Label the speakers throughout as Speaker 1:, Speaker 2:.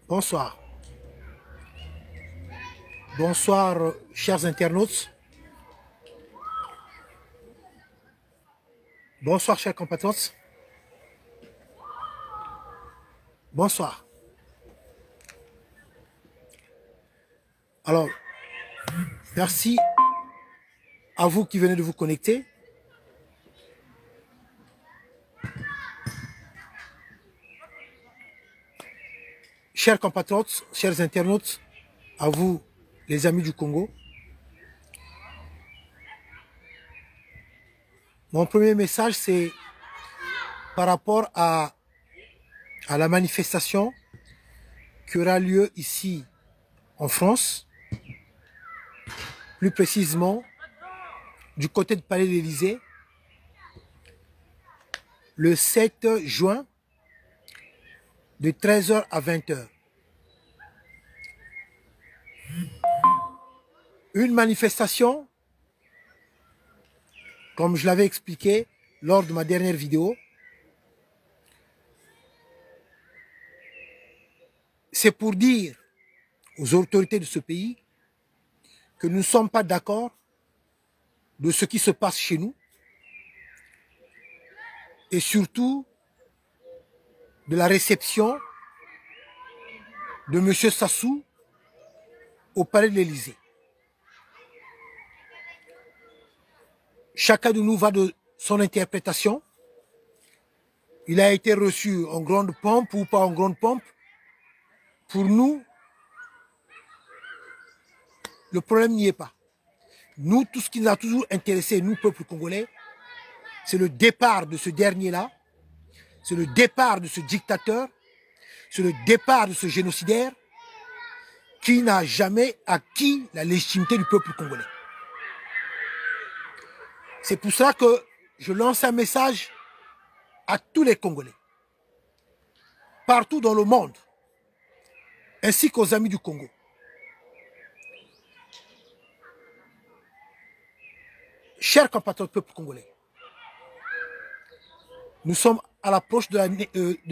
Speaker 1: Bonsoir. Bonsoir, chers internautes. Bonsoir, chers compatriotes. Bonsoir. Alors, merci à vous qui venez de vous connecter. Chers compatriotes, chers internautes, à vous, les amis du Congo. Mon premier message, c'est par rapport à la manifestation qui aura lieu ici en France, plus précisément du côté du Palais de l'Élysée, le 7 juin, de 13h à 20h. Une manifestation, comme je l'avais expliqué lors de ma dernière vidéo, c'est pour dire aux autorités de ce pays que nous ne sommes pas d'accord de ce qui se passe chez nous et surtout de la réception de M. Sassou au Palais de l'Élysée. Chacun de nous va de son interprétation. Il a été reçu en grande pompe ou pas en grande pompe. Pour nous, le problème n'y est pas. Nous, tout ce qui nous a toujours intéressé, nous, peuple congolais, c'est le départ de ce dernier-là, c'est le départ de ce dictateur, c'est le départ de ce génocidaire qui n'a jamais acquis la légitimité du peuple congolais. C'est pour ça que je lance un message à tous les Congolais, partout dans le monde, ainsi qu'aux amis du Congo. Chers compatriotes peuple congolais, nous sommes à l'approche de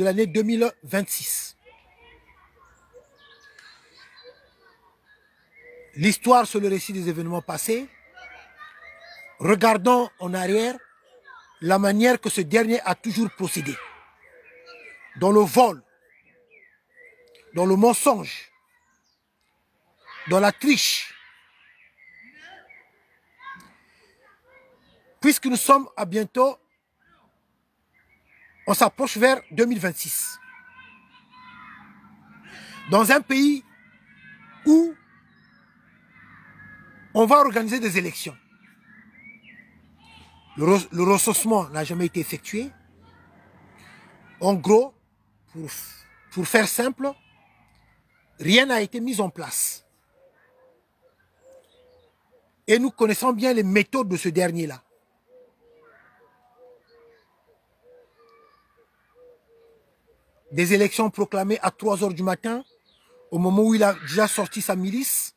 Speaker 1: l'année 2026. L'histoire sur le récit des événements passés. Regardons en arrière la manière que ce dernier a toujours procédé. Dans le vol, dans le mensonge, dans la triche. Puisque nous sommes à bientôt, on s'approche vers 2026. Dans un pays où on va organiser des élections. Le recensement n'a jamais été effectué. En gros, pour faire simple, rien n'a été mis en place. Et nous connaissons bien les méthodes de ce dernier-là. Des élections proclamées à 3 h du matin, au moment où il a déjà sorti sa milice.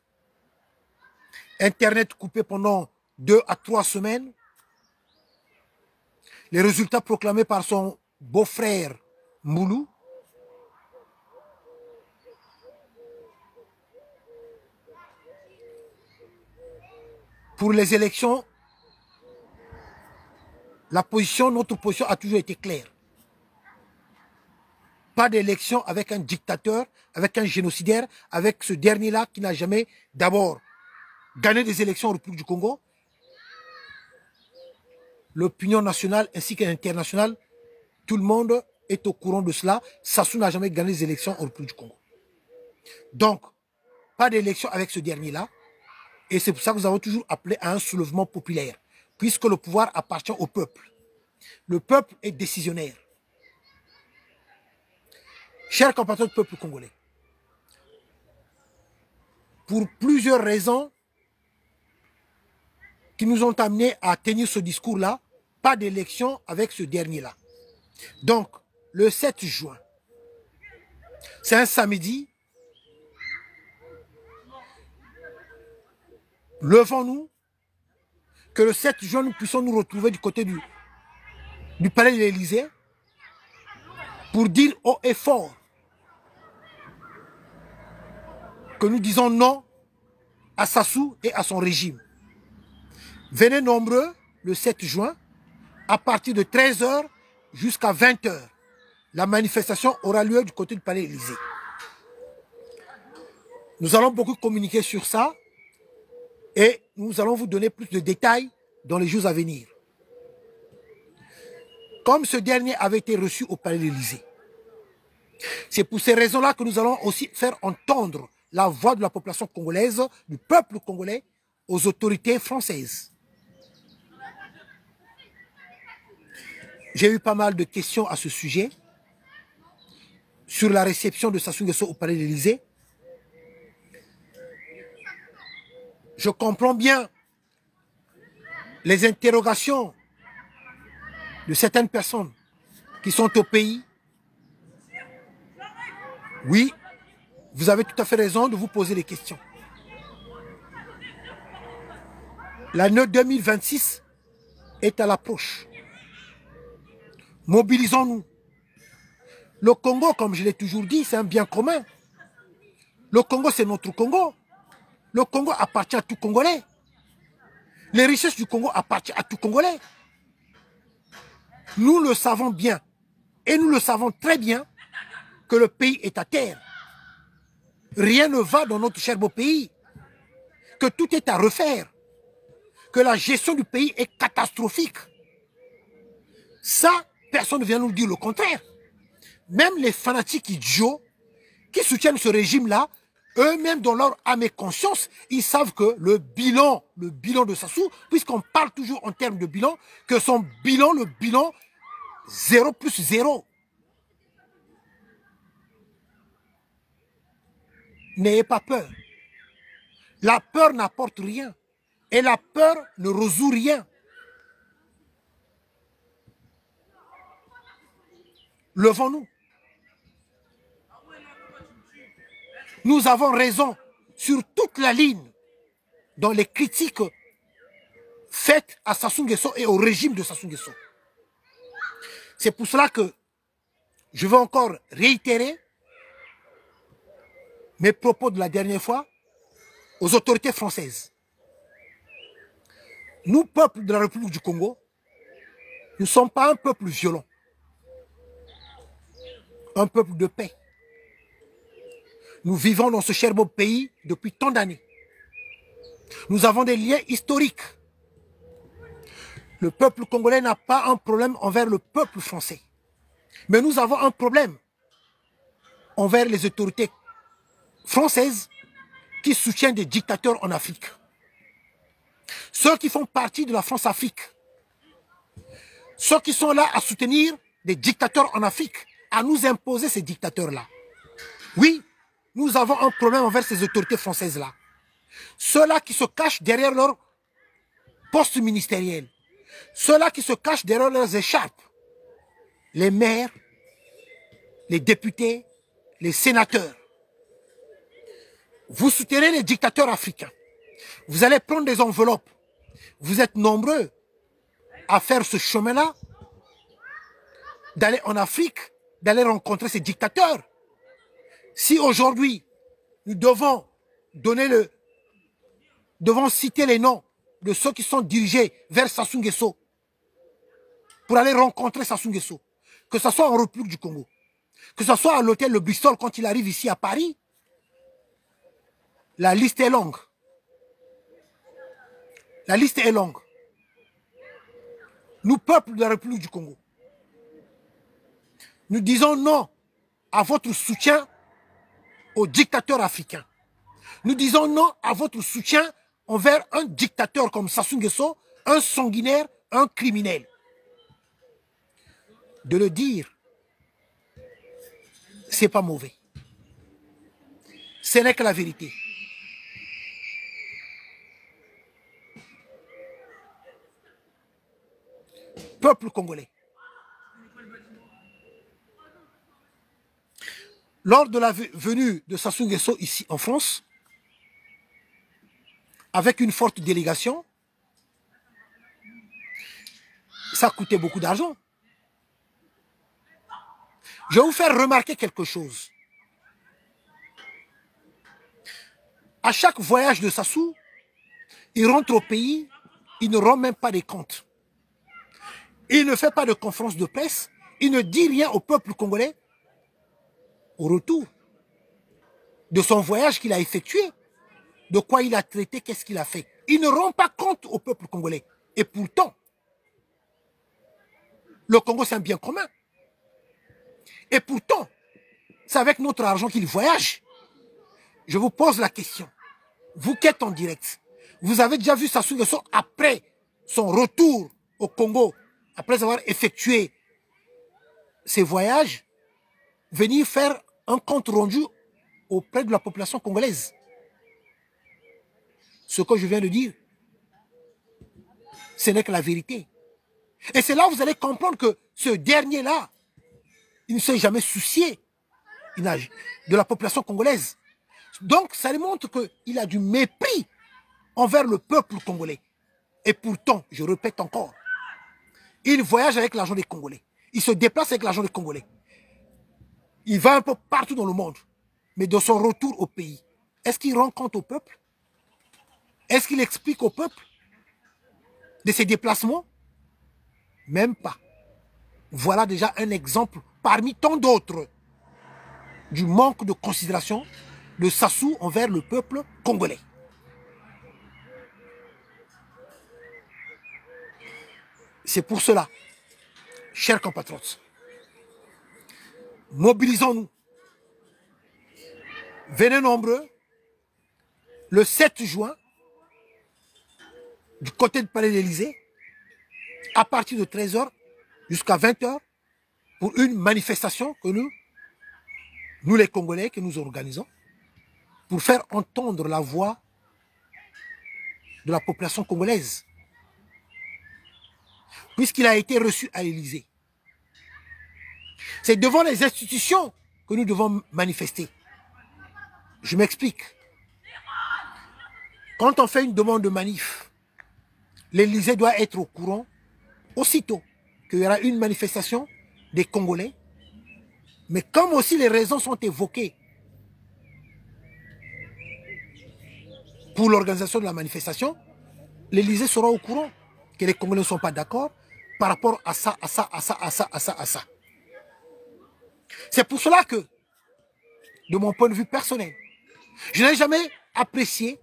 Speaker 1: Internet coupé pendant 2 à 3 semaines. Les résultats proclamés par son beau-frère Moulou. Pour les élections, notre position a toujours été claire. Pas d'élection avec un dictateur, avec un génocidaire, avec ce dernier-là qui n'a jamais d'abord gagné des élections en République du Congo. L'opinion nationale ainsi qu'internationale, tout le monde est au courant de cela. Sassou n'a jamais gagné des élections en République du Congo. Donc, pas d'élection avec ce dernier-là. Et c'est pour ça que nous avons toujours appelé à un soulèvement populaire, puisque le pouvoir appartient au peuple. Le peuple est décisionnaire. Chers compatriotes du peuple congolais, pour plusieurs raisons qui nous ont amenés à tenir ce discours-là, pas d'élection avec ce dernier-là. Donc, le 7 juin, c'est un samedi, levons-nous, que le 7 juin, nous puissions nous retrouver du côté du Palais de l'Élysée pour dire haut et fort que nous disons non à Sassou et à son régime. Venez nombreux le 7 juin à partir de 13 h jusqu'à 20 h. La manifestation aura lieu du côté du Palais Élysée. Nous allons beaucoup communiquer sur ça et nous allons vous donner plus de détails dans les jours à venir. Comme ce dernier avait été reçu au Palais Élysée, c'est pour ces raisons-là que nous allons aussi faire entendre la voix de la population congolaise, du peuple congolais, aux autorités françaises. J'ai eu pas mal de questions à ce sujet, sur la réception de Sassou Nguesso au Palais de l'Élysée. Je comprends bien les interrogations de certaines personnes qui sont au pays. Oui, vous avez tout à fait raison de vous poser des questions. L'année 2026 est à l'approche. Mobilisons-nous. Le Congo, comme je l'ai toujours dit, c'est un bien commun. Le Congo, c'est notre Congo. Le Congo appartient à tout Congolais. Les richesses du Congo appartiennent à tout Congolais. Nous le savons bien. Et nous le savons très bien que le pays est à terre. Rien ne va dans notre cher beau pays. Que tout est à refaire. Que la gestion du pays est catastrophique. Ça, personne ne vient nous dire le contraire. Même les fanatiques idiots qui soutiennent ce régime-là, eux-mêmes dans leur âme et conscience, ils savent que le bilan de Sassou, puisqu'on parle toujours en termes de bilan, que son bilan, le bilan 0 plus 0. N'ayez pas peur. La peur n'apporte rien. Et la peur ne résout rien. Levons-nous. Nous avons raison sur toute la ligne dans les critiques faites à Sassou Nguesso et au régime de Sassou Nguesso. C'est pour cela que je veux encore réitérer mes propos de la dernière fois aux autorités françaises. Nous, peuple de la République du Congo, nous ne sommes pas un peuple violent, un peuple de paix. Nous vivons dans ce cher beau pays depuis tant d'années. Nous avons des liens historiques. Le peuple congolais n'a pas un problème envers le peuple français. Mais nous avons un problème envers les autorités françaises qui soutiennent des dictateurs en Afrique. Ceux qui font partie de la France-Afrique. Ceux qui sont là à soutenir des dictateurs en Afrique, à nous imposer ces dictateurs-là. Oui, nous avons un problème envers ces autorités françaises-là. Ceux-là qui se cachent derrière leur poste ministériel. Ceux-là qui se cachent derrière leurs écharpes. Les maires, les députés, les sénateurs. Vous soutenez les dictateurs africains. Vous allez prendre des enveloppes. Vous êtes nombreux à faire ce chemin-là, d'aller en Afrique, d'aller rencontrer ces dictateurs. Si aujourd'hui, nous devons citer les noms de ceux qui sont dirigés vers Sassou Nguesso pour aller rencontrer Sassou Nguesso, que ce soit en République du Congo, que ce soit à l'hôtel Le Bristol quand il arrive ici à Paris, la liste est longue. La liste est longue. Nous, peuple de la République du Congo, nous disons non à votre soutien aux dictateurs africains. Nous disons non à votre soutien envers un dictateur comme Sassou Nguesso, un sanguinaire, un criminel. De le dire, c'est pas mauvais. Ce n'est que la vérité. Peuple congolais. Lors de la venue de Sassou Nguesso ici en France, avec une forte délégation, ça coûtait beaucoup d'argent. Je vais vous faire remarquer quelque chose. À chaque voyage de Sassou, il rentre au pays, il ne rend même pas des comptes. Il ne fait pas de conférence de presse, il ne dit rien au peuple congolais au retour de son voyage qu'il a effectué, de quoi il a traité, qu'est-ce qu'il a fait. Il ne rend pas compte au peuple congolais. Et pourtant, le Congo, c'est un bien commun. Et pourtant, c'est avec notre argent qu'il voyage. Je vous pose la question. Vous qui êtes en direct, vous avez déjà vu Sassou Nguesso après son retour au Congo, après avoir effectué ses voyages, venir faire un compte rendu auprès de la population congolaise. Ce que je viens de dire, ce n'est que la vérité. Et c'est là où vous allez comprendre que ce dernier-là, il ne s'est jamais soucié de la population congolaise. Donc, ça démontre qu'il a du mépris envers le peuple congolais. Et pourtant, je répète encore, il voyage avec l'argent des Congolais. Il se déplace avec l'argent des Congolais. Il va un peu partout dans le monde. Mais de son retour au pays, est-ce qu'il rend compte au peuple? Est-ce qu'il explique au peuple de ses déplacements? Même pas. Voilà déjà un exemple parmi tant d'autres du manque de considération de Sassou envers le peuple congolais. C'est pour cela, chers compatriotes, mobilisons-nous. Venez nombreux, le 7 juin, du côté du Palais de l'Élysée, à partir de 13 h jusqu'à 20 h, pour une manifestation que nous les Congolais, que nous organisons, pour faire entendre la voix de la population congolaise. Puisqu'il a été reçu à l'Élysée. C'est devant les institutions que nous devons manifester. Je m'explique. Quand on fait une demande de manif, l'Élysée doit être au courant aussitôt qu'il y aura une manifestation des Congolais. Mais comme aussi les raisons sont évoquées pour l'organisation de la manifestation, l'Élysée sera au courant que les Congolais ne sont pas d'accord par rapport à ça, à ça, à ça, à ça, à ça, à ça. C'est pour cela que, de mon point de vue personnel, je n'ai jamais apprécié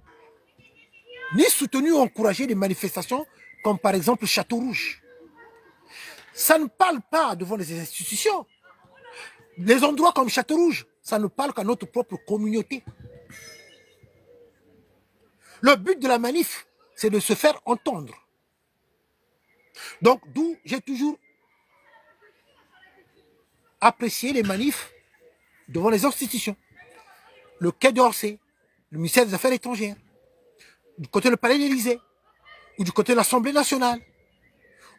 Speaker 1: ni soutenu ou encouragé des manifestations comme par exemple Château Rouge. Ça ne parle pas devant les institutions. Les endroits comme Château Rouge, ça ne parle qu'à notre propre communauté. Le but de la manif, c'est de se faire entendre. Donc, d'où j'ai toujours apprécié les manifs devant les institutions. Le Quai d'Orsay, le ministère des Affaires étrangères, du côté du Palais de l'Élysée, ou du côté de l'Assemblée nationale.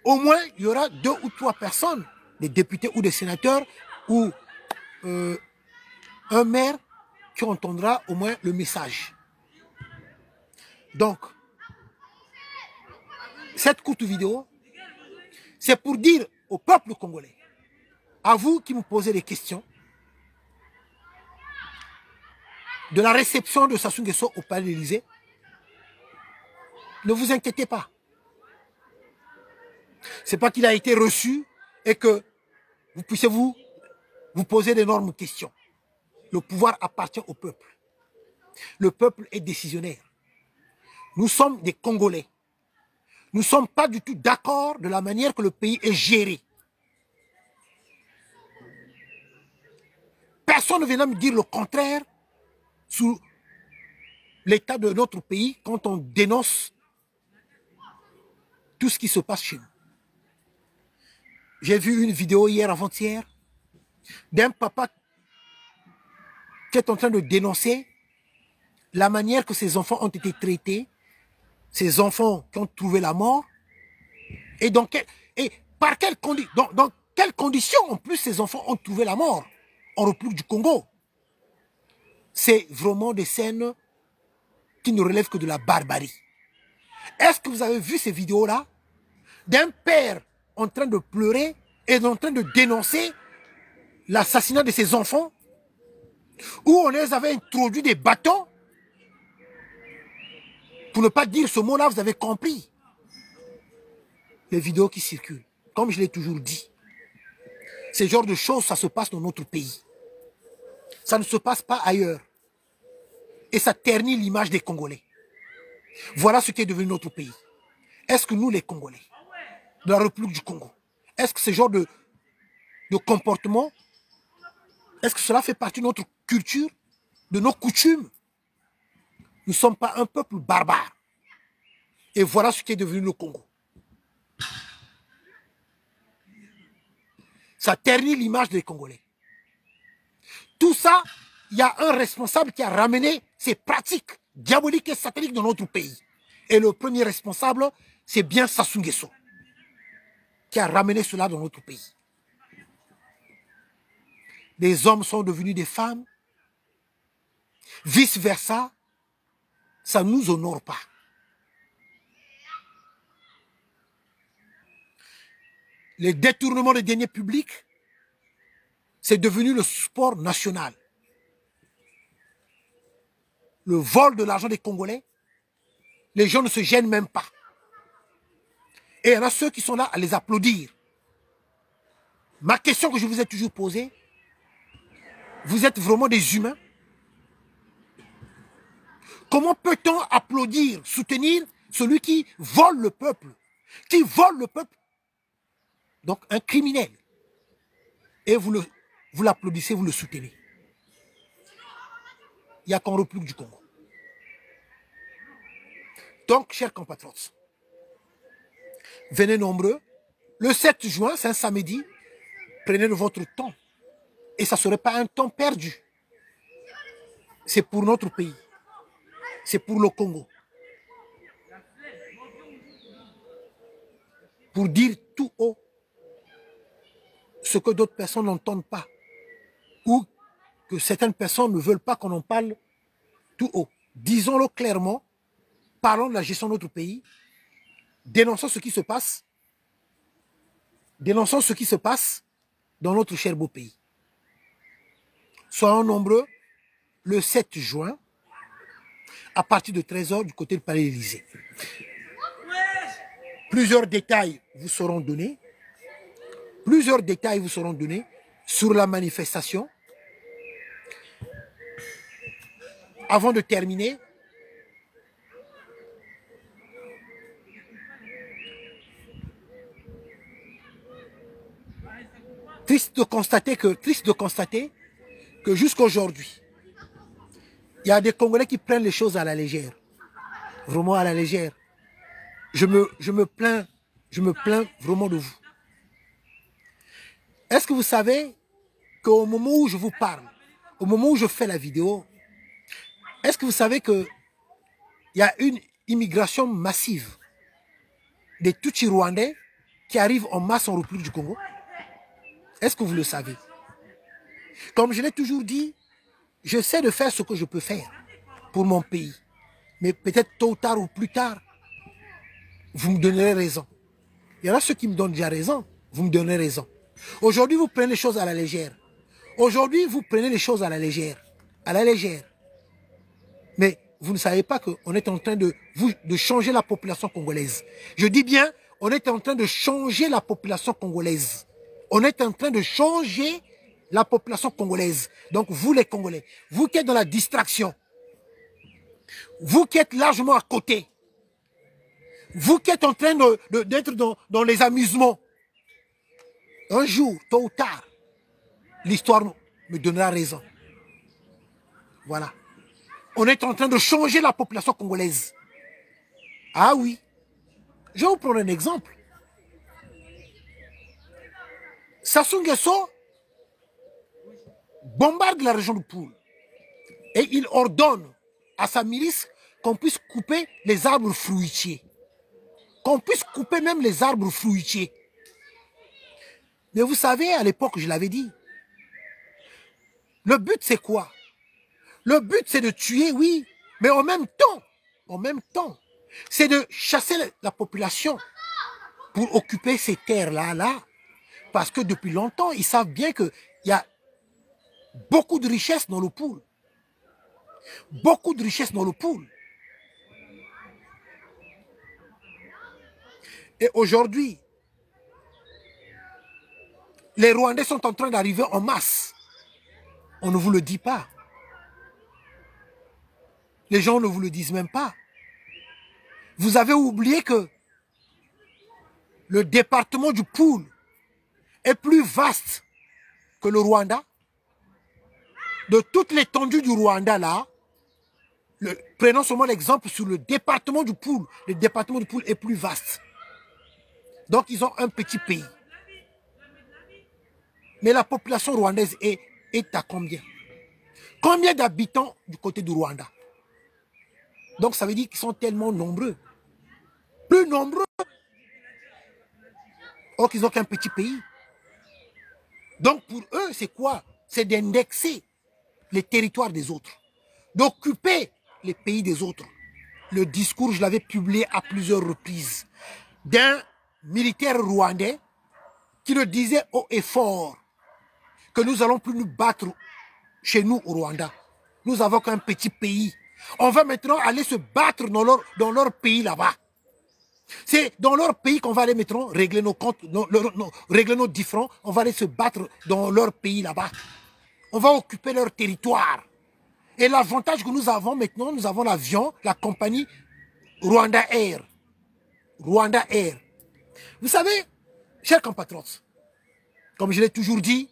Speaker 1: Au moins, il y aura 2 ou 3 personnes, des députés ou des sénateurs, ou un maire qui entendra au moins le message. Donc, cette courte vidéo, c'est pour dire au peuple congolais, à vous qui me posez des questions, de la réception de Sassou Nguesso au Palais de l'Élysée, ne vous inquiétez pas. C'est pas qu'il a été reçu et que vous puissiez vous poser d'énormes questions. Le pouvoir appartient au peuple. Le peuple est décisionnaire. Nous sommes des Congolais. Nous ne sommes pas du tout d'accord de la manière que le pays est géré. Personne ne viendra me dire le contraire sur l'état de notre pays quand on dénonce tout ce qui se passe chez nous. J'ai vu une vidéo hier avant-hier d'un papa qui est en train de dénoncer la manière que ses enfants ont été traités, ces enfants qui ont trouvé la mort, et dans quelles conditions en plus ces enfants ont trouvé la mort en République du Congo. C'est vraiment des scènes qui ne relèvent que de la barbarie. Est-ce que vous avez vu ces vidéos-là d'un père en train de pleurer et en train de dénoncer l'assassinat de ses enfants, où on les avait introduit des bâtons Pour ne pas dire ce mot-là, vous avez compris. Les vidéos qui circulent, comme je l'ai toujours dit, ce genre de choses, ça se passe dans notre pays. Ça ne se passe pas ailleurs. Et ça ternit l'image des Congolais. Voilà ce qui est devenu notre pays. Est-ce que nous, les Congolais, de la République du Congo, est-ce que ce genre de comportement, est-ce que cela fait partie de notre culture, de nos coutumes? Nous ne sommes pas un peuple barbare. Et voilà ce qui est devenu le Congo. Ça ternit l'image des Congolais. Tout ça, il y a un responsable qui a ramené ces pratiques diaboliques et sataniques dans notre pays. Et le premier responsable, c'est bien Sassou Nguesso, qui a ramené cela dans notre pays. Des hommes sont devenus des femmes, vice-versa, ça ne nous honore pas. Les détournements de deniers publics, c'est devenu le sport national. Le vol de l'argent des Congolais, les gens ne se gênent même pas. Et il y en a ceux qui sont là à les applaudir. Ma question que je vous ai toujours posée, vous êtes vraiment des humains? Comment peut-on applaudir, soutenir celui qui vole le peuple? Qui vole le peuple? Donc un criminel. Et vous l'applaudissez, vous le soutenez. Il n'y a qu'en République du Congo. Donc, chers compatriotes, venez nombreux. Le 7 juin, c'est un samedi. Prenez de votre temps. Et ça ne serait pas un temps perdu. C'est pour notre pays. C'est pour le Congo. Pour dire tout haut ce que d'autres personnes n'entendent pas. Ou que certaines personnes ne veulent pas qu'on en parle tout haut. Disons-le clairement. Parlons de la gestion de notre pays. Dénonçons ce qui se passe. Dénonçons ce qui se passe dans notre cher beau pays. Soyons nombreux le 7 juin à partir de 13 h du côté du Palais de l'Élysée. Plusieurs détails vous seront donnés. Plusieurs détails vous seront donnés sur la manifestation. Avant de terminer, triste de constater que jusqu'à aujourd'hui, il y a des Congolais qui prennent les choses à la légère. Vraiment à la légère. Je me plains vraiment de vous. Est-ce que vous savez qu'au moment où je vous parle, au moment où je fais la vidéo, est-ce que vous savez qu'il y a une immigration massive des Tutsis rwandais qui arrivent en masse en République du Congo? Est-ce que vous le savez? Comme je l'ai toujours dit, j'essaie de faire ce que je peux faire pour mon pays. Mais peut-être tôt ou tard ou plus tard, vous me donnerez raison. Il y en a ceux qui me donnent déjà raison, vous me donnerez raison. Aujourd'hui, vous prenez les choses à la légère. Aujourd'hui, vous prenez les choses à la légère. À la légère. Mais vous ne savez pas qu'on est en train de changer la population congolaise. Je dis bien, on est en train de changer la population congolaise. On est en train de changer la population congolaise. Donc vous les Congolais, vous qui êtes dans la distraction, vous qui êtes largement à côté, vous qui êtes en train d'être dans les amusements, un jour, tôt ou tard, l'histoire me donnera raison. Voilà. On est en train de changer la population congolaise. Ah oui. Je vais vous prendre un exemple. Sassou Nguesso bombarde la région de Poul et il ordonne à sa milice qu'on puisse couper les arbres fruitiers. Qu'on puisse couper même les arbres fruitiers. Mais vous savez, à l'époque, je l'avais dit, le but c'est quoi? Le but c'est de tuer, oui, mais en même temps, c'est de chasser la population pour occuper ces terres-là, parce que depuis longtemps, ils savent bien qu'il y a beaucoup de richesses dans le Poul. Beaucoup de richesses dans le Poul. Et aujourd'hui, les Rwandais sont en train d'arriver en masse. On ne vous le dit pas. Les gens ne vous le disent même pas. Vous avez oublié que le département du Poul est plus vaste que le Rwanda. De toute l'étendue du Rwanda là, prenons seulement l'exemple sur le département du Poul. Le département du Poul est plus vaste. Donc ils ont un petit pays. Mais la population rwandaise est à combien? Combien d'habitants du côté du Rwanda? Donc ça veut dire qu'ils sont tellement nombreux. Plus nombreux. Or qu'ils n'ont qu'un petit pays. Donc pour eux, c'est quoi? C'est d'indexer les territoires des autres. D'occuper les pays des autres. Le discours, je l'avais publié à plusieurs reprises. D'un militaire rwandais qui le disait haut et fort que nous allons plus nous battre chez nous au Rwanda. Nous avons qu'un petit pays. On va maintenant aller se battre dans leur pays là-bas. C'est dans leur pays qu'on va aller maintenant régler nos comptes, régler nos différends. On va aller se battre dans leur pays là-bas. On va occuper leur territoire. Et l'avantage que nous avons maintenant, nous avons l'avion, la compagnie Rwanda Air. Rwanda Air. Vous savez, chers compatriotes, comme je l'ai toujours dit,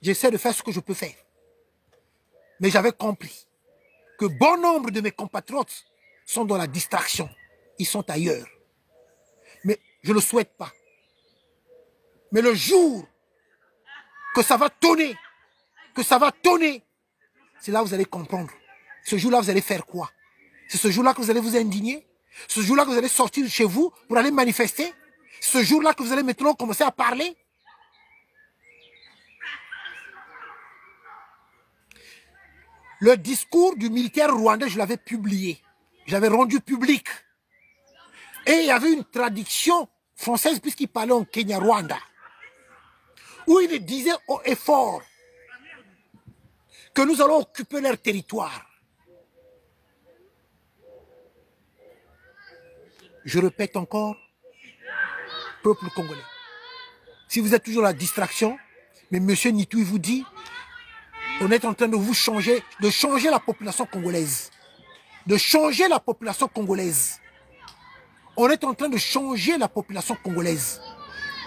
Speaker 1: j'essaie de faire ce que je peux faire. Mais j'avais compris que bon nombre de mes compatriotes sont dans la distraction. Ils sont ailleurs. Mais je ne le souhaite pas. Mais le jour que ça va tonner, c'est là que vous allez comprendre. Ce jour-là, vous allez faire quoi? C'est ce jour-là que vous allez vous indigner? Ce jour-là que vous allez sortir de chez vous pour aller manifester? Ce jour-là que vous allez maintenant commencer à parler? Le discours du militaire rwandais, je l'avais publié. Je l'avais rendu public. Et il y avait une traduction française puisqu'il parlait en Kenya-Rwanda. Où il disait haut et fort que nous allons occuper leur territoire. Je répète encore, peuple congolais. Si vous êtes toujours à la distraction, mais M. Nitou vous dit, on est en train de vous changer, de changer la population congolaise. De changer la population congolaise. On est en train de changer la population congolaise.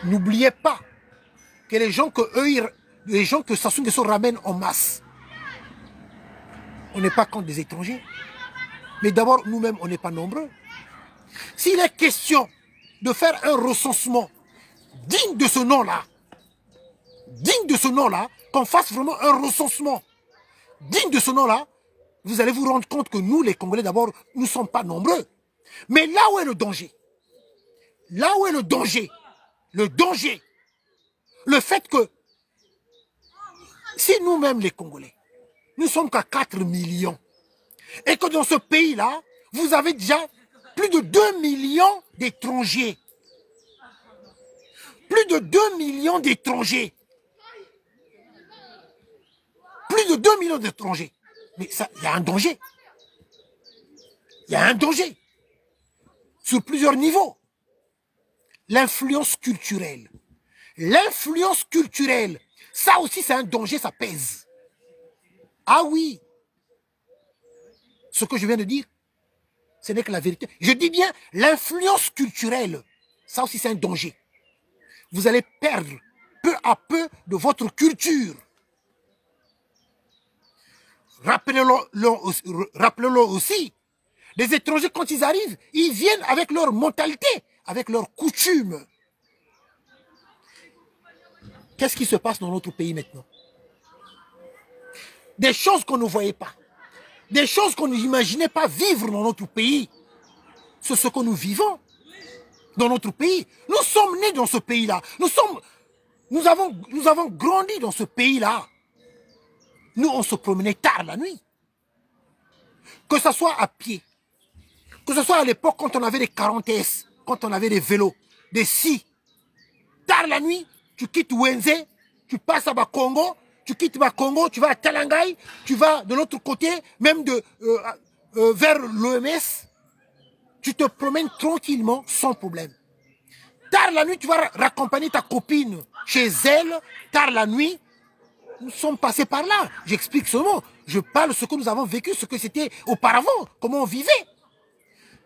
Speaker 1: N'oubliez pas que les gens que Sassou Nguesso ramène en masse, on n'est pas contre des étrangers. Mais d'abord, nous-mêmes, on n'est pas nombreux. S'il est question de faire un recensement digne de ce nom-là, qu'on fasse vraiment un recensement digne de ce nom-là, vous allez vous rendre compte que nous, les Congolais, d'abord, nous ne sommes pas nombreux. Mais là où est le danger, le fait que si nous-mêmes, les Congolais, nous sommes qu'à 4 millions, et que dans ce pays-là, vous avez déjà plus de 2 millions d'étrangers. Plus de 2 millions d'étrangers. Plus de 2 millions d'étrangers. Mais ça, il y a un danger. Il y a un danger. Sur plusieurs niveaux. L'influence culturelle. L'influence culturelle. Ça aussi, c'est un danger, ça pèse. Ah oui. Ce que je viens de dire, ce n'est que la vérité. Je dis bien l'influence culturelle. Ça aussi, c'est un danger. Vous allez perdre peu à peu de votre culture. Rappelez-le aussi, les étrangers, quand ils arrivent, ils viennent avec leur mentalité, avec leurs coutumes. Qu'est-ce qui se passe dans notre pays maintenant? Des choses qu'on ne voyait pas. Des choses qu'on n'imaginait pas vivre dans notre pays. C'est ce que nous vivons dans notre pays. Nous sommes nés dans ce pays-là. Nous avons grandi dans ce pays-là. Nous, on se promenait tard la nuit. Que ce soit à pied. Que ce soit à l'époque quand on avait des 40S, quand on avait des vélos, des scies. Tard la nuit, tu quittes Wenze, tu passes à Bakongo, tu quittes Bakongo, tu vas à Talangai, tu vas de l'autre côté, même vers l'OMS. Tu te promènes tranquillement, sans problème. Tard la nuit, tu vas raccompagner ta copine chez elle. Tard la nuit, nous sommes passés par là. J'explique seulement. Je parle de ce que nous avons vécu, ce que c'était auparavant, comment on vivait.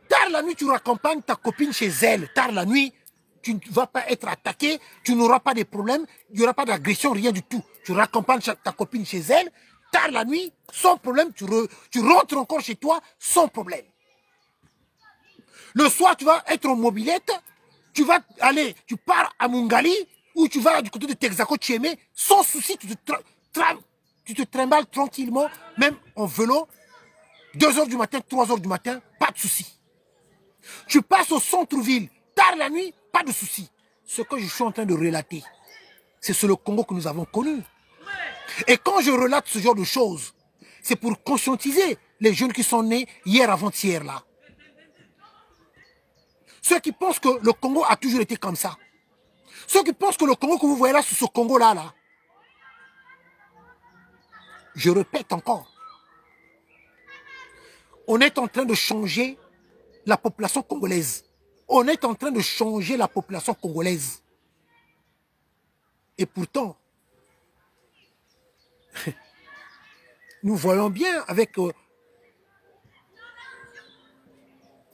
Speaker 1: Tard la nuit, tu raccompagnes ta copine chez elle. Tard la nuit, tu ne vas pas être attaqué, tu n'auras pas de problème, il n'y aura pas d'agression, rien du tout. Tu raccompagnes ta copine chez elle. Tard la nuit, sans problème, tu rentres encore chez toi sans problème. Le soir, tu vas être en mobilette, tu vas aller, tu pars à Mungali, ou tu vas du côté de Texaco Tchémé, sans souci, tu te trimbales tranquillement, même en vélo, 2 h du matin, 3 h du matin, pas de souci. Tu passes au centre-ville, tard la nuit, pas de souci. Ce que je suis en train de relater, c'est sur le Congo que nous avons connu. Et quand je relate ce genre de choses, c'est pour conscientiser les jeunes qui sont nés hier avant-hier là. Ceux qui pensent que le Congo a toujours été comme ça. Ceux qui pensent que le Congo que vous voyez là, c'est ce Congo-là, là. Je répète encore. On est en train de changer la population congolaise. On est en train de changer la population congolaise. Et pourtant, nous voyons bien avec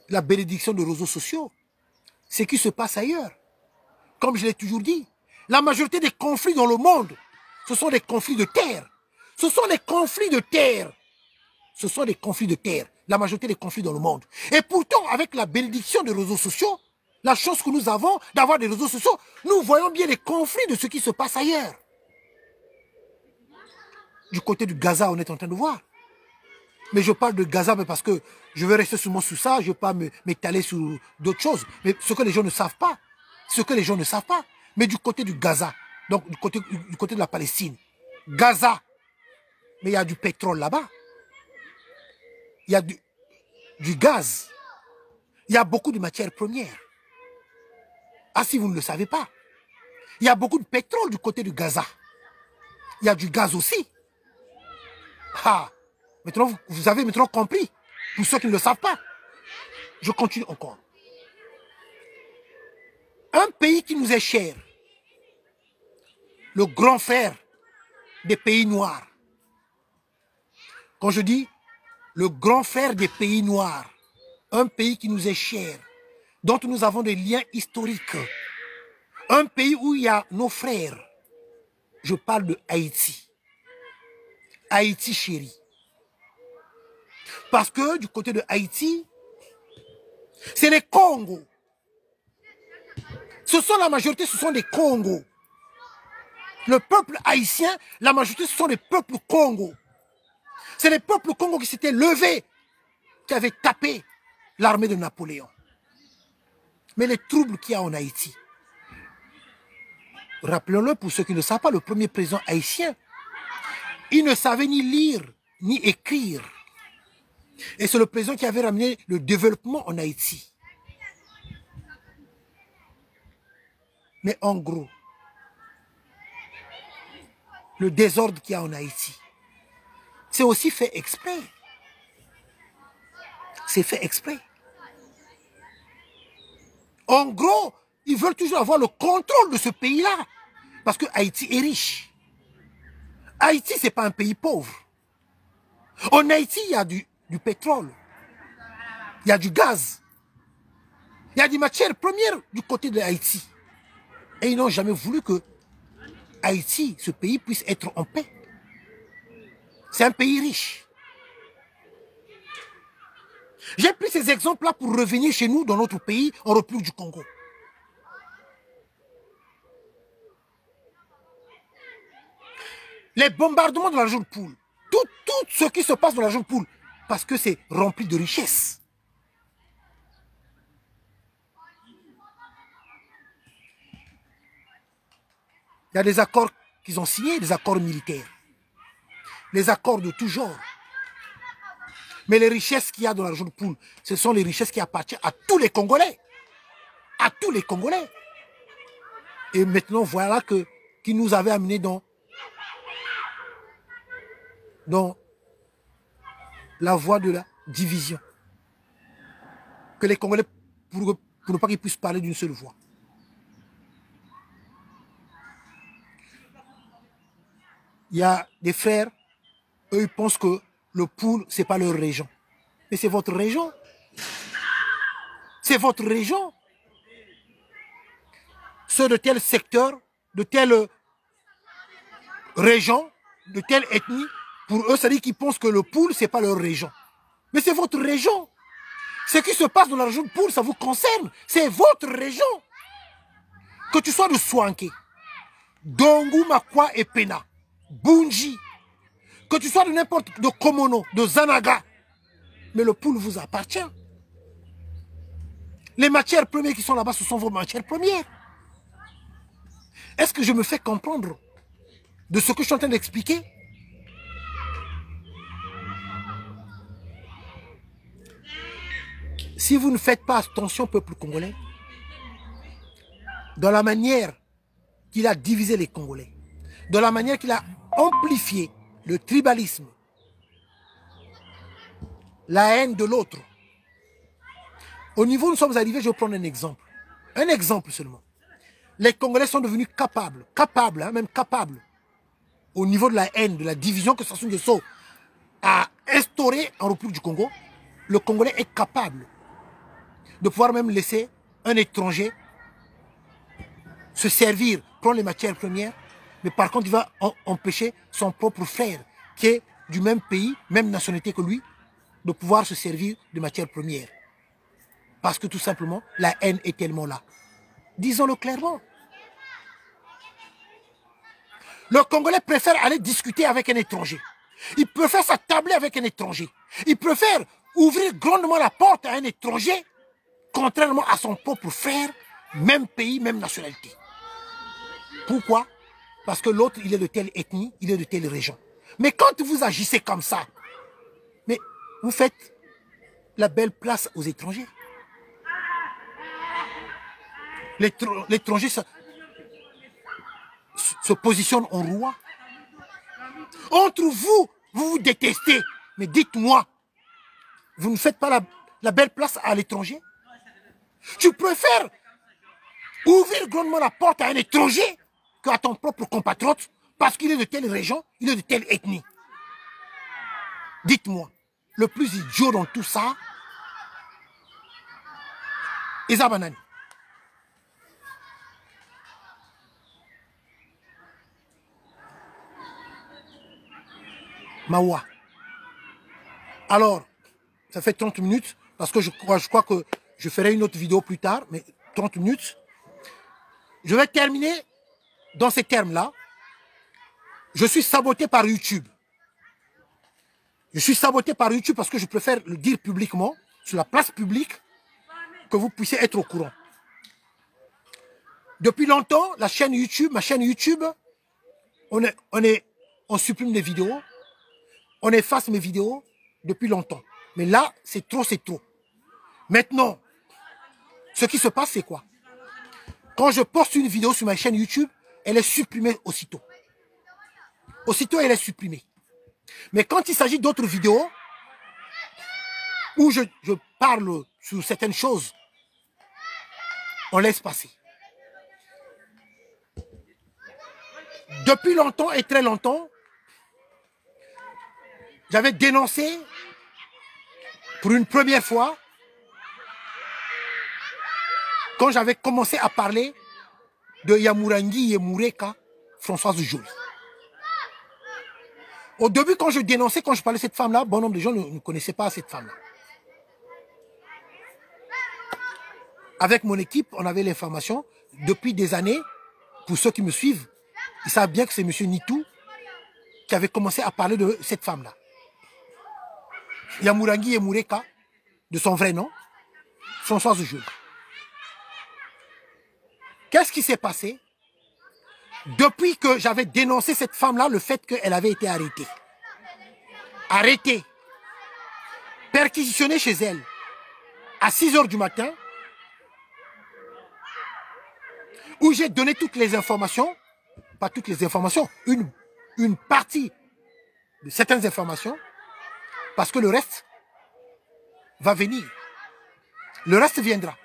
Speaker 1: la bénédiction des réseaux sociaux ce qui se passe ailleurs. Comme je l'ai toujours dit, la majorité des conflits dans le monde, ce sont des conflits de terre. Ce sont des conflits de terre. Ce sont des conflits de terre. La majorité des conflits dans le monde. Et pourtant, avec la bénédiction des réseaux sociaux, la chance que nous avons d'avoir des réseaux sociaux, nous voyons bien les conflits de ce qui se passe ailleurs. Du côté du Gaza, on est en train de voir. Mais je parle de Gaza parce que je vais rester seulement sur ça, je ne vais pas m'étaler sur d'autres choses. Mais ce que les gens ne savent pas, mais du côté du Gaza, donc du côté de la Palestine, Gaza, mais il y a du pétrole là-bas, il y a du gaz, il y a beaucoup de matières premières. Ah, si vous ne le savez pas, il y a beaucoup de pétrole du côté du Gaza. Il y a du gaz aussi. Ah, maintenant, vous avez maintenant compris. Pour ceux qui ne le savent pas. Je continue encore. Un pays qui nous est cher, le grand frère des pays noirs. Quand je dis le grand frère des pays noirs, un pays qui nous est cher, dont nous avons des liens historiques, un pays où il y a nos frères. Je parle de Haïti. Haïti chéri. Parce que du côté de Haïti, c'est les Congos. Ce sont la majorité, ce sont des Congos. Le peuple haïtien, la majorité, ce sont les peuples Congos. C'est les peuples Congos qui s'étaient levés, qui avaient tapé l'armée de Napoléon. Mais les troubles qu'il y a en Haïti, rappelons-le pour ceux qui ne savent pas, le premier président haïtien, il ne savait ni lire, ni écrire. Et c'est le président qui avait ramené le développement en Haïti. Mais en gros, le désordre qu'il y a en Haïti, c'est aussi fait exprès. C'est fait exprès. En gros, ils veulent toujours avoir le contrôle de ce pays-là. Parce que Haïti est riche. Haïti, ce n'est pas un pays pauvre. En Haïti, il y a du pétrole. Il y a du gaz. Il y a des matières premières du côté de Haïti. Et ils n'ont jamais voulu que Haïti, ce pays, puisse être en paix. C'est un pays riche. J'ai pris ces exemples-là pour revenir chez nous, dans notre pays, en République du Congo. Les bombardements de la région de Poule, tout ce qui se passe dans la région de Poule, parce que c'est rempli de richesses. Il y a des accords qu'ils ont signés, des accords militaires. Les accords de tout genre. Mais les richesses qu'il y a dans la région de Poule, ce sont les richesses qui appartiennent à tous les Congolais. À tous les Congolais. Et maintenant, voilà qui nous avait amenés dans la voie de la division. Que les Congolais, pour ne pas qu'ils puissent parler d'une seule voix. Il y a des frères, eux, ils pensent que le Poul, ce n'est pas leur région. Mais c'est votre région. C'est votre région. Ceux de tel secteur, de telle région, de telle ethnie, pour eux, ça dit qu'ils pensent que le Poul, ce n'est pas leur région. Mais c'est votre région. Ce qui se passe dans la région de Poul, ça vous concerne. C'est votre région. Que tu sois de Swanké, Dongu, Makwa et Pena, Bunji, que tu sois de n'importe, de Komono, de Zanaga, mais le Poul vous appartient. Les matières premières qui sont là-bas, ce sont vos matières premières. Est-ce que je me fais comprendre de ce que je suis en train d'expliquer? Si vous ne faites pas attention, peuple congolais, dans la manière qu'il a divisé les Congolais, dans la manière qu'il a amplifié le tribalisme, la haine de l'autre. Au niveau où nous sommes arrivés, je vais prendre un exemple seulement. Les Congolais sont devenus capables, même capables, au niveau de la haine, de la division que Sassou Nguesso a instauré en République du Congo. Le Congolais est capable de pouvoir même laisser un étranger se servir, prendre les matières premières, mais par contre, il va empêcher son propre frère, qui est du même pays, même nationalité que lui, de pouvoir se servir de matières premières. Parce que tout simplement, la haine est tellement là. Disons-le clairement. Le Congolais préfère aller discuter avec un étranger. Il préfère s'attabler avec un étranger. Il préfère ouvrir grandement la porte à un étranger, contrairement à son propre frère, même pays, même nationalité. Pourquoi? Parce que l'autre, il est de telle ethnie, il est de telle région. Mais quand vous agissez comme ça, mais vous faites la belle place aux étrangers. L'étranger se positionne en roi. Entre vous, vous vous détestez. Mais dites-moi, vous ne faites pas la belle place à l'étranger? Tu préfères ouvrir grandement la porte à un étranger qu'à ton propre compatriote parce qu'il est de telle région, il est de telle ethnie. Dites-moi, le plus idiot dans tout ça, Eza Banani. Mawa. Alors, ça fait 30 minutes, parce que je crois que je ferai une autre vidéo plus tard, mais 30 minutes. Je vais terminer dans ces termes-là. Je suis saboté par YouTube. Je suis saboté par YouTube parce que je préfère le dire publiquement, sur la place publique, que vous puissiez être au courant. Depuis longtemps, ma chaîne YouTube, on supprime les vidéos, on efface mes vidéos depuis longtemps. Mais là, c'est trop, c'est trop. Maintenant, ce qui se passe, c'est quoi? Quand je poste une vidéo sur ma chaîne YouTube, elle est supprimée aussitôt. Aussitôt, elle est supprimée. Mais quand il s'agit d'autres vidéos, où je parle sur certaines choses, on laisse passer. Depuis longtemps et très longtemps, j'avais dénoncé pour une première fois quand j'avais commencé à parler de Yamurangi Yemureka, Françoise Joly. Au début, quand je dénonçais, quand je parlais de cette femme-là, bon nombre de gens ne connaissaient pas cette femme-là. Avec mon équipe, on avait l'information depuis des années. Pour ceux qui me suivent, ils savent bien que c'est M. Nitou qui avait commencé à parler de cette femme-là. Yamurangi Yemureka, de son vrai nom, Françoise Joly. Qu'est-ce qui s'est passé? Depuis que j'avais dénoncé cette femme-là, le fait qu'elle avait été arrêtée. Arrêtée. Perquisitionnée chez elle. À 6 h du matin. Où j'ai donné toutes les informations. Pas toutes les informations. Une partie de certaines informations. Parce que le reste va venir. Le reste viendra.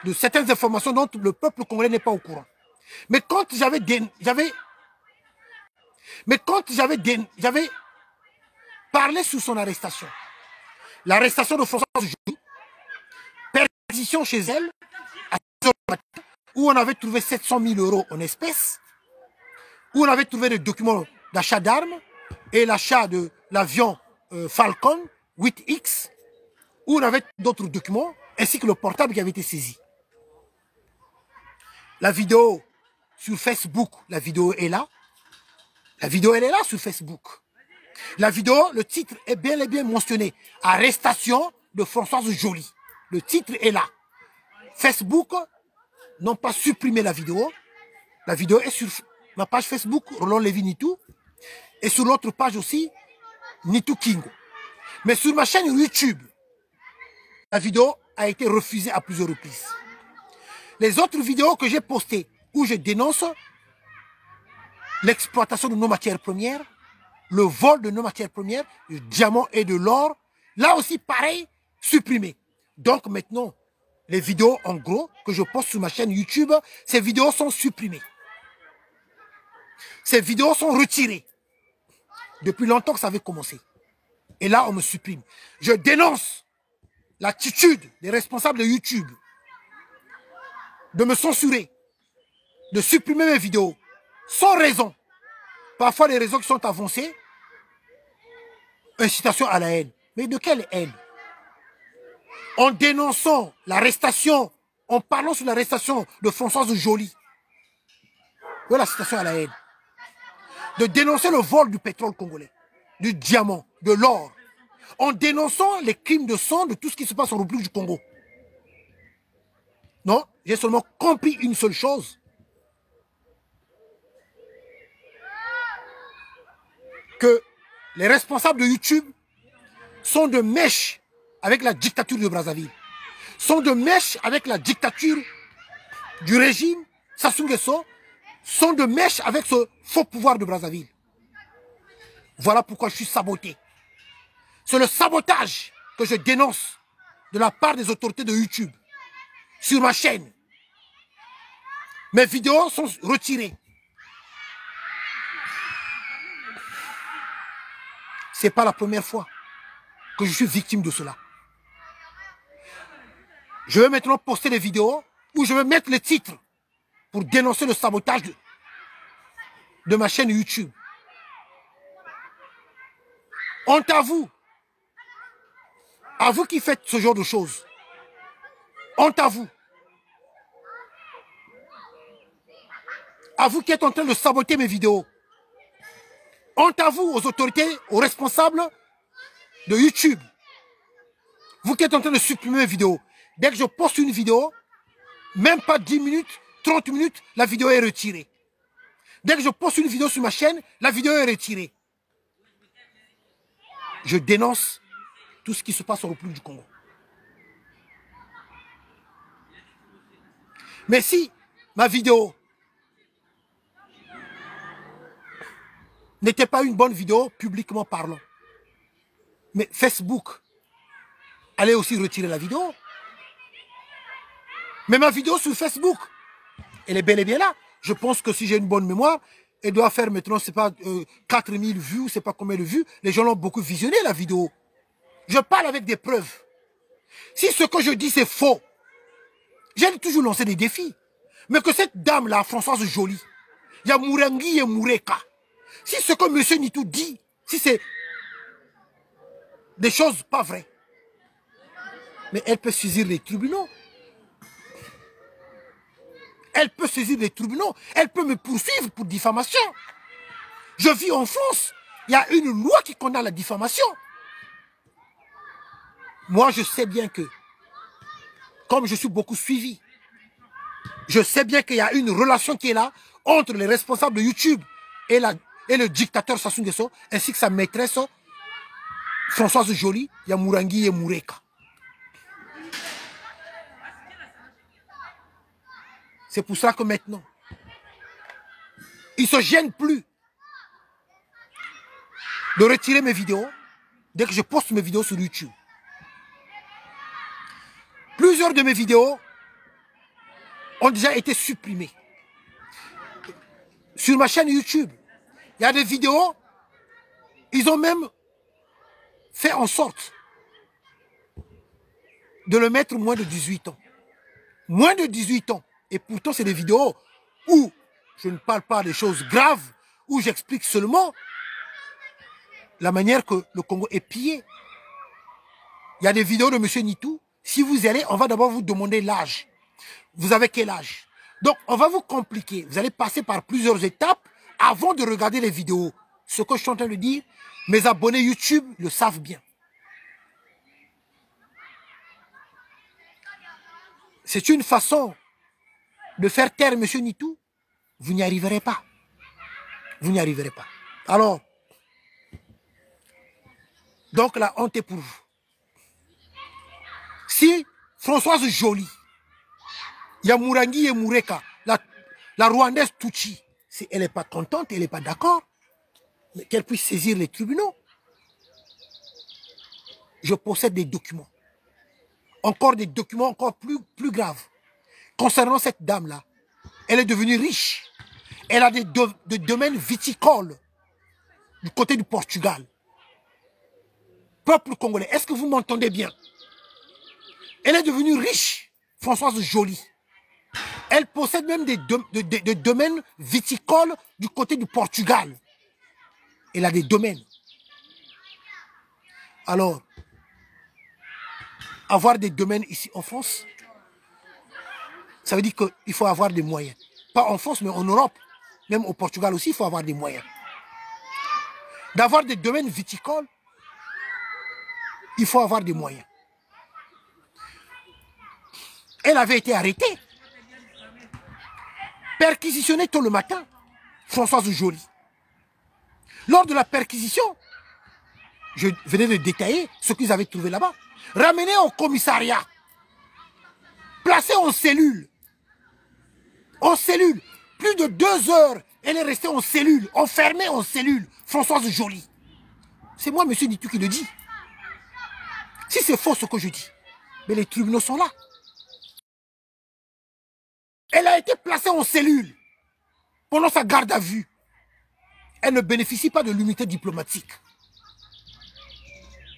Speaker 1: De certaines informations dont le peuple congolais n'est pas au courant. Mais quand Mais quand j'avais parlé sur son arrestation, l'arrestation de Françoise Joly, perquisition chez elle, où on avait trouvé 700 000 € en espèces, où on avait trouvé des documents d'achat d'armes et l'achat de l'avion Falcon 8X, où on avait d'autres documents, ainsi que le portable qui avait été saisi. La vidéo sur Facebook, la vidéo est là. La vidéo, elle est là sur Facebook. La vidéo, le titre est bel et bien mentionné. Arrestation de Françoise Joly. Le titre est là. Facebook n'ont pas supprimé la vidéo. La vidéo est sur ma page Facebook, Roland Lévy Nitou. Et sur l'autre page aussi, Nitou King. Mais sur ma chaîne YouTube, la vidéo a été refusée à plusieurs reprises. Les autres vidéos que j'ai postées, où je dénonce l'exploitation de nos matières premières, le vol de nos matières premières, du diamant et de l'or, là aussi pareil, supprimé. Donc maintenant, les vidéos en gros que je poste sur ma chaîne YouTube, ces vidéos sont supprimées. Ces vidéos sont retirées. Depuis longtemps que ça avait commencé. Et là, on me supprime. Je dénonce l'attitude des responsables de YouTube de me censurer, de supprimer mes vidéos, sans raison. Parfois, les raisons qui sont avancées, incitation à la haine. Mais de quelle haine? En dénonçant l'arrestation, en parlant sur l'arrestation de Françoise Joly. Voilà la citation à la haine. De dénoncer le vol du pétrole congolais, du diamant, de l'or, en dénonçant les crimes de sang de tout ce qui se passe en République du Congo. Non, j'ai seulement compris une seule chose. Que les responsables de YouTube sont de mèche avec la dictature de Brazzaville. Sont de mèche avec la dictature du régime Sassou Nguesso. Sont de mèche avec ce faux pouvoir de Brazzaville. Voilà pourquoi je suis saboté. C'est le sabotage que je dénonce de la part des autorités de YouTube sur ma chaîne. Mes vidéos sont retirées. Ce n'est pas la première fois que je suis victime de cela. Je vais maintenant poster des vidéos où je vais mettre les titres pour dénoncer le sabotage de ma chaîne YouTube. Honte à vous. À vous qui faites ce genre de choses. Honte à vous. À vous qui êtes en train de saboter mes vidéos. Honte à vous, aux autorités, aux responsables de YouTube. Vous qui êtes en train de supprimer mes vidéos. Dès que je poste une vidéo, même pas 10 minutes, 30 minutes, la vidéo est retirée. Dès que je poste une vidéo sur ma chaîne, la vidéo est retirée. Je dénonce tout ce qui se passe au République du Congo. Mais si ma vidéo n'était pas une bonne vidéo, publiquement parlant, mais Facebook allait aussi retirer la vidéo. Mais ma vidéo sur Facebook, elle est bel et bien là. Je pense que si j'ai une bonne mémoire, elle doit faire maintenant, c'est pas 4000 vues, c'est pas combien de vues. Les gens l'ont beaucoup visionné, la vidéo. Je parle avec des preuves. Si ce que je dis, c'est faux, j'ai toujours lancé des défis. Mais que cette dame-là, Françoise Joly, il y a Mourangi et Moureka. Si ce que M. Nitou dit, si c'est des choses pas vraies, mais elle peut saisir les tribunaux. Elle peut saisir les tribunaux. Elle peut me poursuivre pour diffamation. Je vis en France. Il y a une loi qui condamne la diffamation. Moi, je sais bien que, comme je suis beaucoup suivi, je sais bien qu'il y a une relation qui est là entre les responsables de YouTube et le dictateur Sassou Nguesso, ainsi que sa maîtresse Françoise Joly, Yamourangi et Moureka. C'est pour ça que maintenant, ils ne se gênent plus de retirer mes vidéos dès que je poste mes vidéos sur YouTube. Plusieurs de mes vidéos ont déjà été supprimées sur ma chaîne YouTube. Il y a des vidéos, ils ont même fait en sorte de le mettre moins de 18 ans. Moins de 18 ans. Et pourtant, c'est des vidéos où je ne parle pas des choses graves, où j'explique seulement la manière que le Congo est pillé. Il y a des vidéos de M. Nitou. Si vous y allez, on va d'abord vous demander l'âge. Vous avez quel âge? Donc, on va vous compliquer. Vous allez passer par plusieurs étapes avant de regarder les vidéos. Ce que je suis en train de dire, mes abonnés YouTube le savent bien. C'est une façon de faire taire M. Nitou. Vous n'y arriverez pas. Vous n'y arriverez pas. Alors, donc la honte est pour vous. Si Françoise Joly, Yamurangi et Moureka, la Rwandaise Tuchi, si elle n'est pas contente, elle n'est pas d'accord, mais qu'elle puisse saisir les tribunaux. Je possède des documents. Encore des documents encore plus graves. Concernant cette dame-là, elle est devenue riche. Elle a des domaines viticoles du côté du Portugal. Peuple congolais, est-ce que vous m'entendez bien? Elle est devenue riche, Françoise Joly. Elle possède même des domaines viticoles du côté du Portugal. Elle a des domaines. Alors, avoir des domaines ici en France, ça veut dire qu'il faut avoir des moyens. Pas en France, mais en Europe. Même au Portugal aussi, il faut avoir des moyens. D'avoir des domaines viticoles, il faut avoir des moyens. Elle avait été arrêtée. Perquisitionnée tôt le matin, Françoise Joly. Lors de la perquisition, je venais de détailler ce qu'ils avaient trouvé là-bas. Ramenée au commissariat. Placée en cellule. En cellule. Plus de 2 heures, elle est restée en cellule, enfermée en cellule. Françoise Joly. C'est moi, M. Nitou, qui le dit. Si c'est faux ce que je dis, mais les tribunaux sont là. Elle a été placée en cellule pendant sa garde à vue. Elle ne bénéficie pas de l'immunité diplomatique.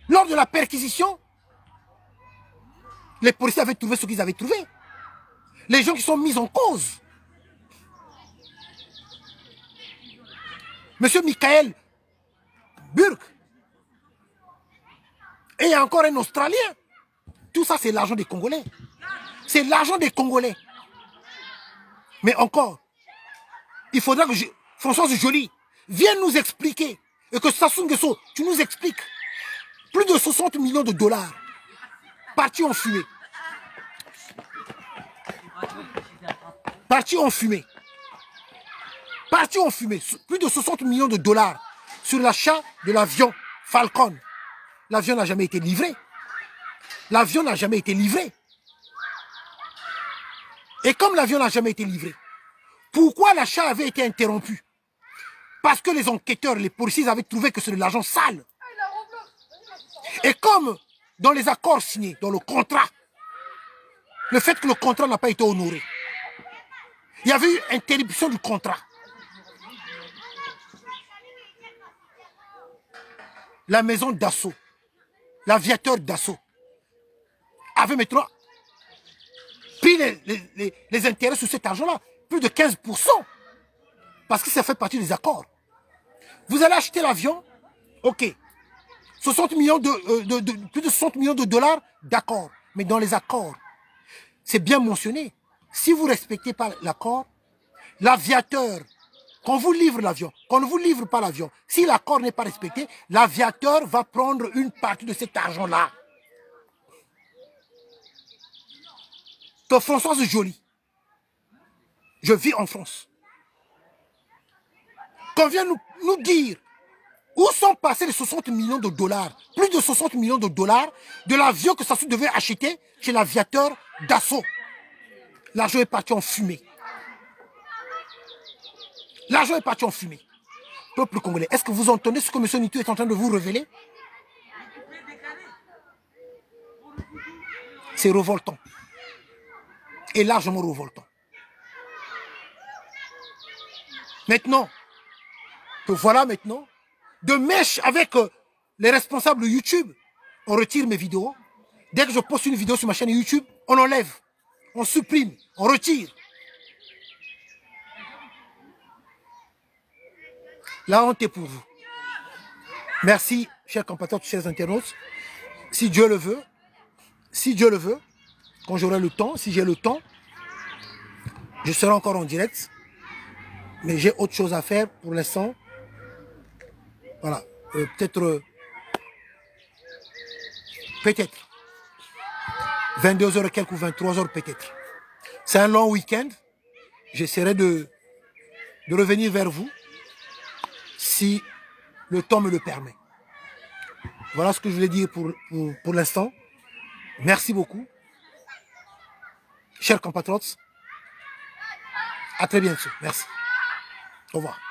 Speaker 1: Lors de la perquisition, les policiers avaient trouvé ce qu'ils avaient trouvé. Les gens qui sont mis en cause. Monsieur Michael Burke. Et il y a encore un Australien. Tout ça, c'est l'argent des Congolais. C'est l'argent des Congolais. Mais encore, il faudra que Françoise Joly vienne nous expliquer. Et que Sassou Nguesso, tu nous expliques. Plus de 60 millions de dollars partis en fumée. Partis en fumée. Partis en fumée. Plus de 60 millions de dollars sur l'achat de l'avion Falcon. L'avion n'a jamais été livré. L'avion n'a jamais été livré. Et comme l'avion n'a jamais été livré, pourquoi l'achat avait été interrompu? Parce que les enquêteurs, les policiers avaient trouvé que c'est de l'argent sale. Et comme dans les accords signés, dans le contrat, le fait que le contrat n'a pas été honoré, il y avait eu interruption du contrat. La maison d'assaut, l'aviateur d'assaut, avait maintenant pris les intérêts sur cet argent-là, plus de 15%, parce que ça fait partie des accords. Vous allez acheter l'avion, ok, 60 millions plus de 60 millions de dollars, d'accord, mais dans les accords, c'est bien mentionné. Si vous ne respectez pas l'accord, l'aviateur, quand vous livre l'avion, qu'on ne vous livre pas l'avion, si l'accord n'est pas respecté, l'aviateur va prendre une partie de cet argent-là. Que Françoise Joly, je vis en France, qu'on vient nous dire où sont passés les 60 millions de dollars, plus de 60 millions de dollars de l'avion que Sassou devait acheter chez l'aviateur d'assaut. L'argent est parti en fumée. L'argent est parti en fumée. Peuple congolais, est-ce que vous entendez ce que M. Nitou est en train de vous révéler? C'est révoltant. Et largement révoltant. Maintenant, que voilà maintenant, de mèche avec les responsables de YouTube, on retire mes vidéos. Dès que je poste une vidéo sur ma chaîne YouTube, on enlève, on supprime, on retire. La honte est pour vous. Merci, chers compatriotes, chers internautes. Si Dieu le veut, quand j'aurai le temps, si j'ai le temps, je serai encore en direct. Mais j'ai autre chose à faire pour l'instant. Voilà. Peut-être 22h et quelques ou 23h peut-être. C'est un long week-end. J'essaierai de revenir vers vous si le temps me le permet. Voilà ce que je voulais dire pour l'instant. Merci beaucoup. Chers compatriotes, à très bientôt. Merci. Au revoir.